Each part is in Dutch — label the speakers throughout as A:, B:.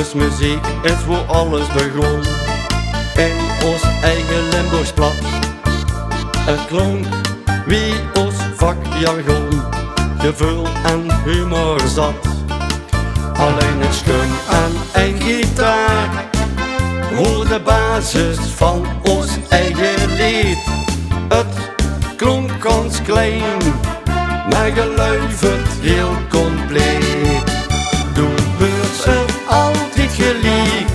A: ons muziek is waar alles begon. In ons eigen Limburgs plat. Het klonk wie ons vakjargon, gevoel en humor zat. Alleen een schum en een gitaar hoor de basis van ons eigen lied. Het klonk ons klein, maar geluisterd heel compleet. Toen wordt ze altijd geliefd,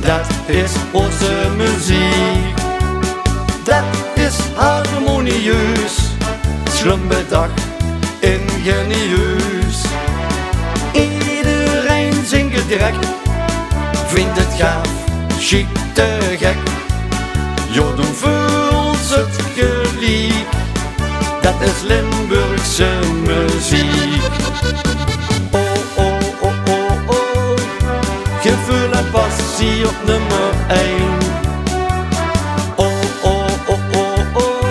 A: dat is onze muziek. Dat is harmonieus, slim bedacht, ingenieus. Iedereen zingt het direct, vindt het gaaf, chic, te gek. Jodem voelt het geliefd, dat is Limburgse muziek. Oh, oh, oh, oh, oh, gevoel en passie op nummer 1. Oh, oh, oh, oh, oh,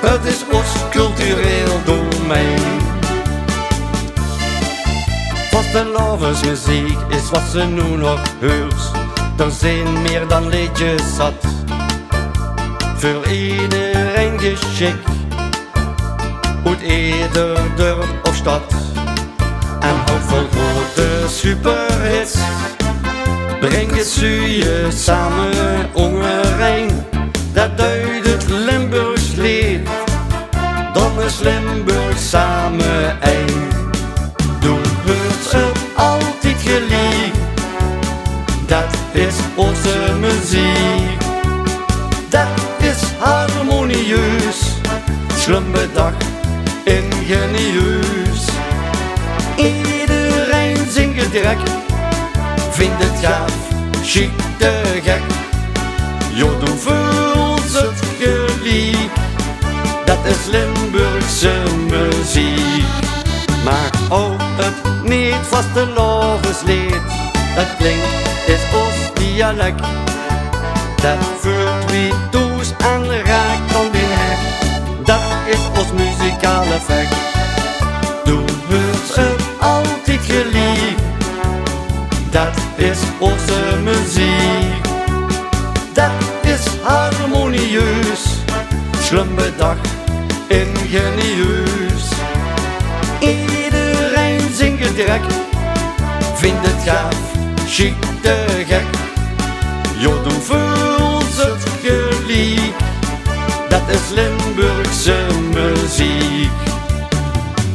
A: het is ons cultureel domein. Vastelavondsmuziek is wat ze nu nog hoort. Er zijn meer dan liedjes zat, voor iedereen geschikt, uit ieder dorp of stad. En houdt vol grote superhits, brengt het je samen overeen. Dat duidt het Limburgs lied, dan is Limburg samen één. Toen wordt het altijd geliefd, dat is onze muziek. Dat is harmonieus, slim bedacht, ingenieus. Iedereen zingt het direct, vindt het gaaf, chic, te gek. Jodem voelt het geliefd, dat is Limburgse muziek. Maar houd het niet vastelavondslied, dat klinkt is ons dialect. Dat voelt wie toes en raakt aan die nek, dat is ons muzikaal effect. Toen wordt het altijd geliefd, dat is onze muziek. Dat is harmonieus, slim bedacht, ingenieus. Iedereen zingt het direct, vindt het gaaf, chic, te gek. Jodem voelt het geliefd, dat is Limburgse muziek.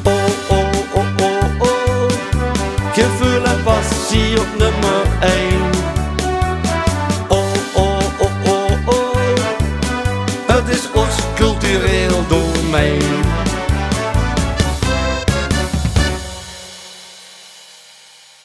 A: Oh, oh, oh, oh, oh, gevoel en passie op nummer 1. Oh, oh, oh, oh, oh, het is ons cultureel domein.